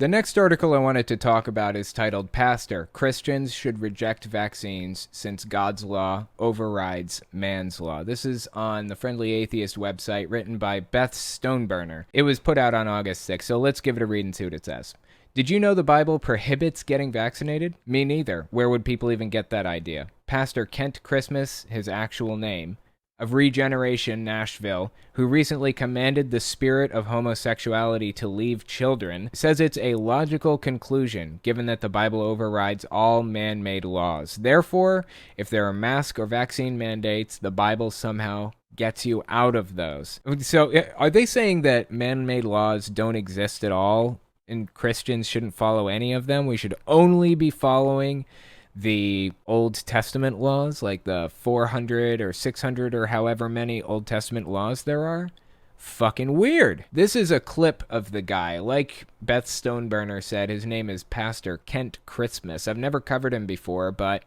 The next article I wanted to talk about is titled Pastor, Christians Should Reject Vaccines Since God's Law Overrides Man's Law. This is on the Friendly Atheist website, written by Beth Stoneburner. It was put out on August 6th, so let's give it a read and see what it says. Did you know the Bible prohibits getting vaccinated? Me neither. Where would people even get that idea? Pastor Kent Christmas, his actual name, of Regeneration Nashville, who recently commanded the spirit of homosexuality to leave children, says it's a logical conclusion given that the Bible overrides all man-made laws. Therefore, if there are mask or vaccine mandates, the Bible somehow gets you out of those. So are they saying that man-made laws don't exist at all and Christians shouldn't follow any of them? We should only be following the Old Testament laws, like the 400 or 600 or however many Old Testament laws there are? Fucking weird. This is a clip of the guy. Like Beth Stoneburner said, his name is Pastor Kent Christmas. I've never covered him before, but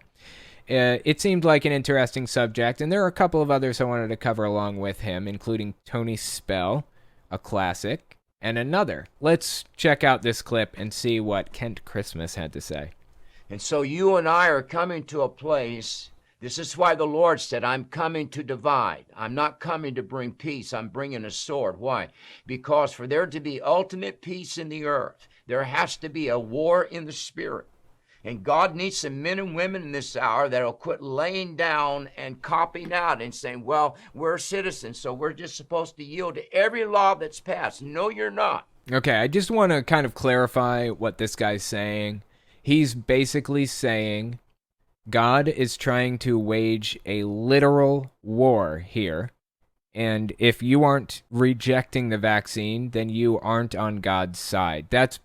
it seemed like an interesting subject, and there are a couple of others I wanted to cover along with him, including Tony Spell, a classic, and another. Let's check out this clip and see what Kent Christmas had to say. And so you and I are coming to a place. This is why the Lord said, I'm coming to divide. I'm not coming to bring peace. I'm bringing a sword. Why? Because for there to be ultimate peace in the earth, there has to be a war in the spirit. And God needs some men and women in this hour that'll quit laying down and copying out and saying, well, we're citizens, so we're just supposed to yield to every law that's passed. No, you're not. Okay, I just want to kind of clarify what this guy's saying. He's basically saying God is trying to wage a literal war here. And if you aren't rejecting the vaccine, then you aren't on God's side. That's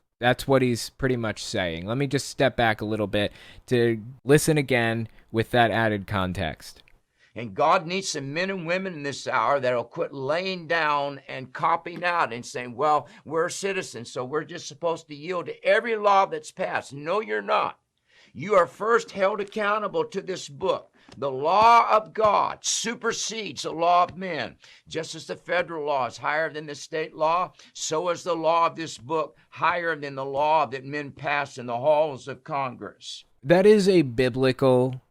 what he's pretty much saying. Let me just step back a little bit to listen again with that added context. And God needs some men and women in this hour that'll quit laying down and copying out and saying, well, we're citizens, so we're just supposed to yield to every law that's passed. No, you're not. You are first held accountable to this book. The law of God supersedes the law of men. Just as the federal law is higher than the state law, so is the law of this book higher than the law that men pass in the halls of Congress. That is a biblical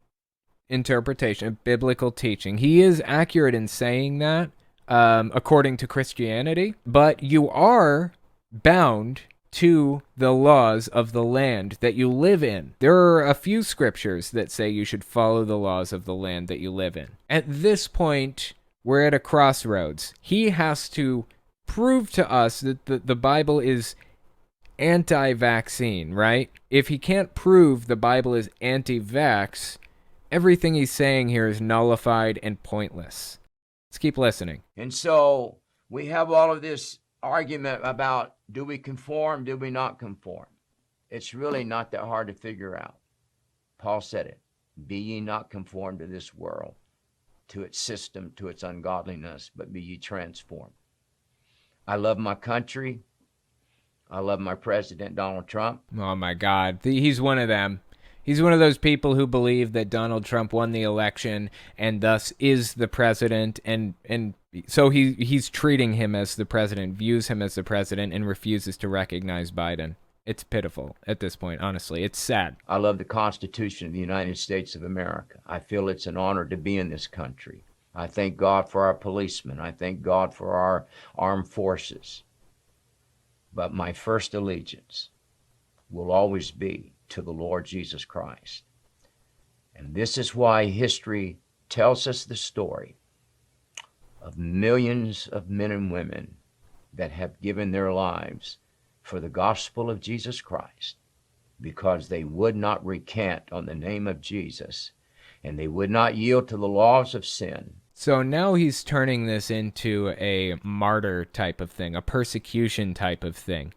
interpretation, of biblical teaching. He is accurate in saying that, according to Christianity, but you are bound to the laws of the land that you live in. There are a few scriptures that say you should follow the laws of the land that you live in. At this point, we're at a crossroads. He has to prove to us that the Bible is anti-vaccine, right? If he can't prove the Bible is anti-vax, everything he's saying here is nullified and pointless. Let's keep listening. And so we have all of this argument about, do we conform, do we not conform? It's really not that hard to figure out. Paul said it, be ye not conformed to this world, to its system, to its ungodliness, but be ye transformed. I love my country. I love my president, Donald Trump. Oh my God, he's one of them. He's one of those people who believe that Donald Trump won the election and thus is the president, and so he's treating him as the president, views him as the president, and refuses to recognize Biden. It's pitiful at this point, honestly. It's sad. I love the Constitution of the United States of America. I feel it's an honor to be in this country. I thank God for our policemen. I thank God for our armed forces. But my first allegiance will always be to the Lord Jesus Christ. And this is why history tells us the story of millions of men and women that have given their lives for the gospel of Jesus Christ, because they would not recant on the name of Jesus, and they would not yield to the laws of sin. So now he's turning this into a martyr type of thing, a persecution type of thing.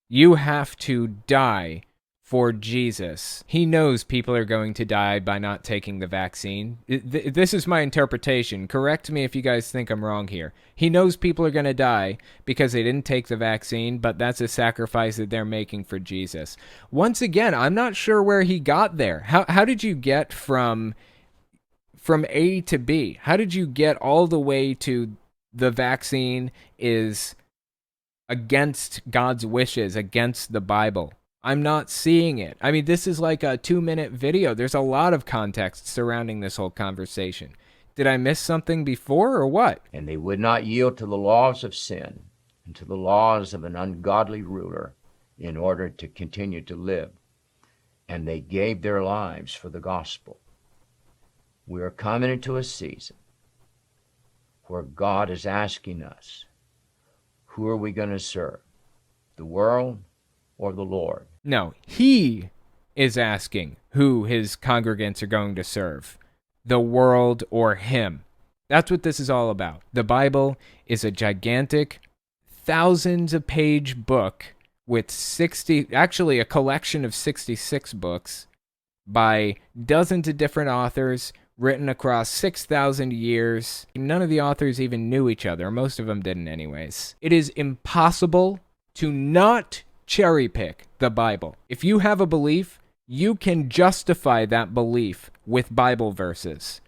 You have to die for Jesus. He knows people are going to die by not taking the vaccine. This is my interpretation. Correct me if you guys think I'm wrong here. He knows people are going to die because they didn't take the vaccine, but that's a sacrifice that they're making for Jesus. Once again, I'm not sure where he got there. How did you get from A to B? How did you get all the way to the vaccine is against God's wishes, against the Bible. I'm not seeing it. I mean, this is like a 2-minute video. There's a lot of context surrounding this whole conversation. Did I miss something before or what? And they would not yield to the laws of sin and to the laws of an ungodly ruler in order to continue to live. And they gave their lives for the gospel. We are coming into a season where God is asking us, who are we going to serve? The world or the Lord? No, he is asking who his congregants are going to serve. The world or him. That's what this is all about. The Bible is a gigantic, thousands of page book with a collection of 66 books by dozens of different authors written across 6,000 years. None of the authors even knew each other. Most of them didn't anyways. It is impossible to not cherry pick the Bible. If you have a belief, you can justify that belief with Bible verses.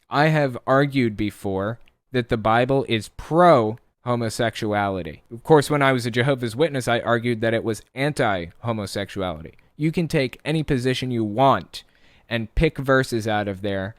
I have argued before that the Bible is pro-homosexuality. Of course, when I was a Jehovah's Witness, I argued that it was anti-homosexuality. You can take any position you want and pick verses out of there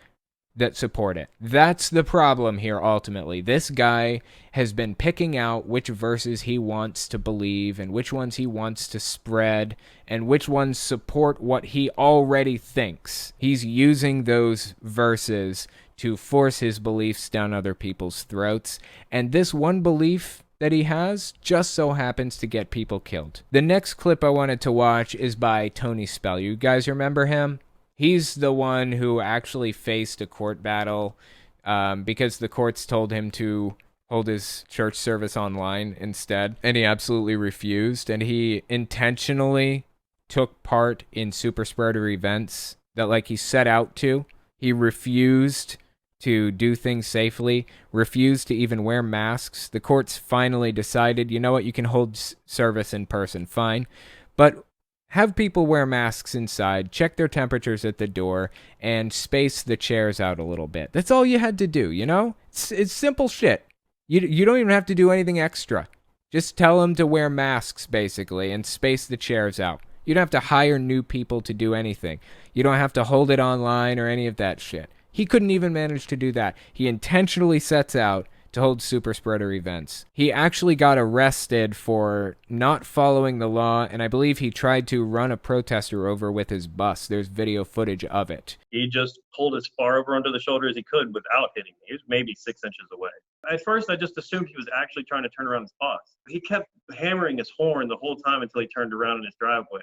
that support it. That's the problem here, ultimately. This guy has been picking out which verses he wants to believe and which ones he wants to spread and which ones support what he already thinks. He's using those verses to force his beliefs down other people's throats. And this one belief that he has just so happens to get people killed. The next clip I wanted to watch is by Tony Spell. You guys remember him? He's the one who actually faced a court battle because the courts told him to hold his church service online instead, and he absolutely refused, and he intentionally took part in super spreader events that he set out to. He refused to do things safely, refused to even wear masks. The courts finally decided, you know what, you can hold service in person, fine, but have people wear masks inside, check their temperatures at the door, and space the chairs out a little bit. That's all you had to do, you know? It's simple shit. You don't even have to do anything extra. Just tell them to wear masks, basically, and space the chairs out. You don't have to hire new people to do anything. You don't have to hold it online or any of that shit. He couldn't even manage to do that. He intentionally sets out to hold super spreader events. He actually got arrested for not following the law, and I believe he tried to run a protester over with his bus. There's video footage of it. He just pulled as far over under the shoulder as he could without hitting me. He was maybe 6 inches away. At first, I just assumed he was actually trying to turn around his bus. He kept hammering his horn the whole time until he turned around in his driveway.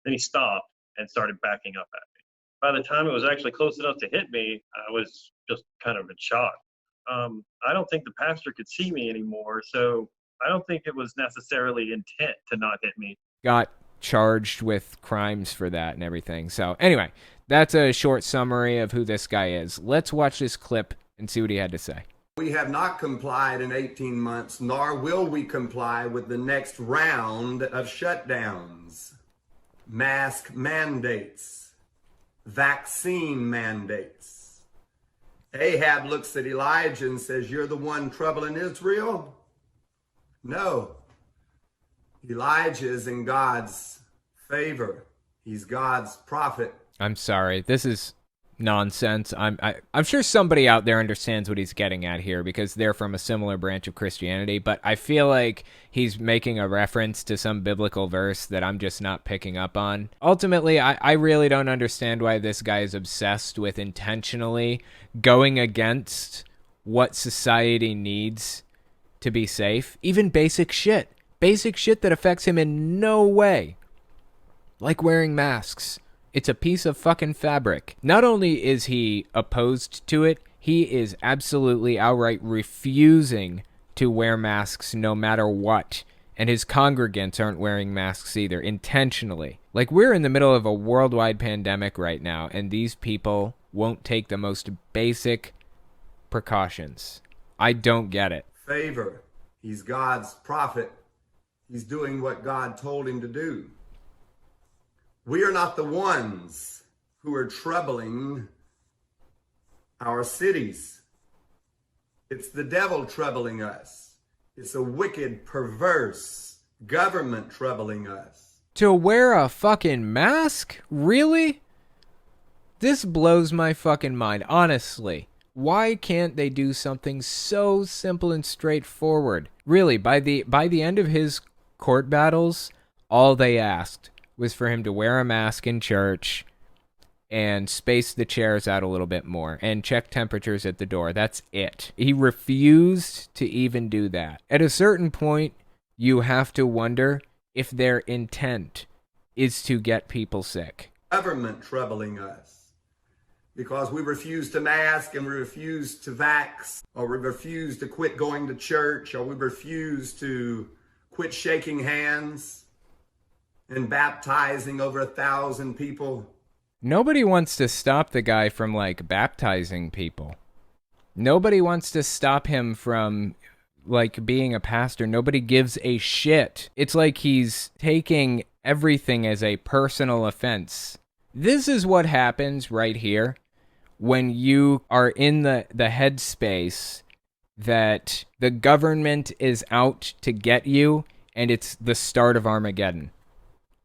Then he stopped and started backing up at me. By the time it was actually close enough to hit me, I was just kind of in shock. I don't think the pastor could see me anymore, so I don't think it was necessarily intent to not hit me. Got charged with crimes for that and everything. So anyway, that's a short summary of who this guy is. Let's watch this clip and see what he had to say. We have not complied in 18 months, nor will we comply with the next round of shutdowns, mask mandates, vaccine mandates. Ahab looks at Elijah and says, "You're the one troubling Israel?" No. Elijah is in God's favor. He's God's prophet. I'm sorry. This is nonsense. I'm sure somebody out there understands what he's getting at here because they're from a similar branch of Christianity, but I feel like he's making a reference to some biblical verse that I'm just not picking up on. Ultimately, I really don't understand why this guy is obsessed with intentionally going against what society needs to be safe. Even basic shit that affects him in no way. Like wearing masks. It's a piece of fucking fabric. Not only is he opposed to it, he is absolutely outright refusing to wear masks no matter what. And his congregants aren't wearing masks either, intentionally. Like, we're in the middle of a worldwide pandemic right now, and these people won't take the most basic precautions. I don't get it. Favor. He's God's prophet. He's doing what God told him to do. We are not the ones who are troubling our cities. It's the devil troubling us. It's a wicked, perverse government troubling us. To wear a fucking mask? Really? This blows my fucking mind, honestly. Why can't they do something so simple and straightforward? Really, by the end of his court battles, all they asked was for him to wear a mask in church and space the chairs out a little bit more and check temperatures at the door. That's it. He refused to even do that. At a certain point, you have to wonder if their intent is to get people sick. Government troubling us because we refuse to mask and we refuse to vax, or we refuse to quit going to church, or we refuse to quit shaking hands and baptizing over 1,000 people. Nobody wants to stop the guy from, like, baptizing people. Nobody wants to stop him from, like, being a pastor. Nobody gives a shit. It's like he's taking everything as a personal offense. This is what happens right here when you are in the headspace that the government is out to get you and it's the start of Armageddon.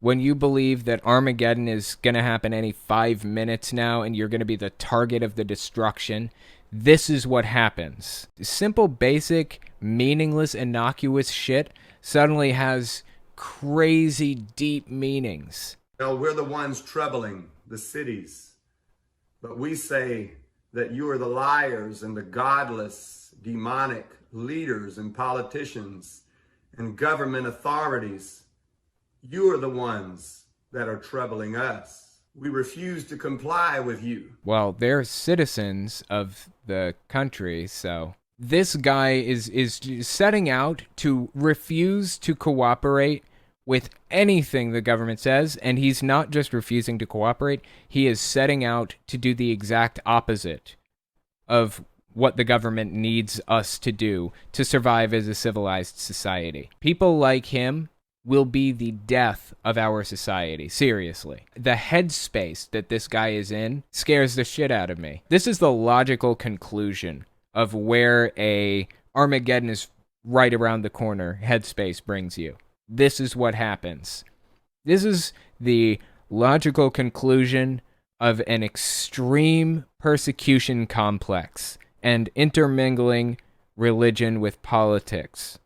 When you believe that Armageddon is going to happen any 5 minutes now and you're going to be the target of the destruction, this is what happens. Simple, basic, meaningless, innocuous shit suddenly has crazy, deep meanings. No, we're the ones troubling the cities. But we say that you are the liars and the godless, demonic leaders and politicians and government authorities. You are the ones that are troubling us. We refuse to comply with you. Well, they're citizens of the country, so this guy is setting out to refuse to cooperate with anything the government says, and he's not just refusing to cooperate, he is setting out to do the exact opposite of what the government needs us to do to survive as a civilized society. People like him will be the death of our society, seriously. The headspace that this guy is in scares the shit out of me. This is the logical conclusion of where a Armageddon is right around the corner headspace brings you. This is what happens. This is the logical conclusion of an extreme persecution complex and intermingling religion with politics.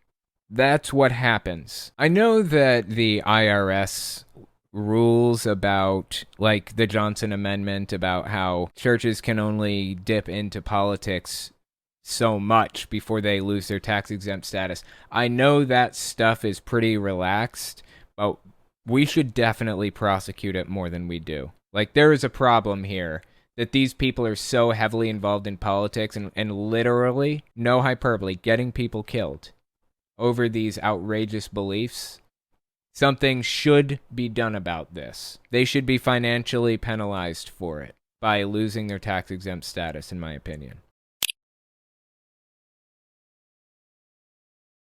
That's what happens. I know that the IRS rules about, like, the Johnson Amendment, about how churches can only dip into politics so much before they lose their tax-exempt status. I know that stuff is pretty relaxed, but we should definitely prosecute it more than we do. Like, there is a problem here that these people are so heavily involved in politics and literally, no hyperbole, getting people killed over these outrageous beliefs. Something should be done about this. They should be financially penalized for it by losing their tax-exempt status, in my opinion.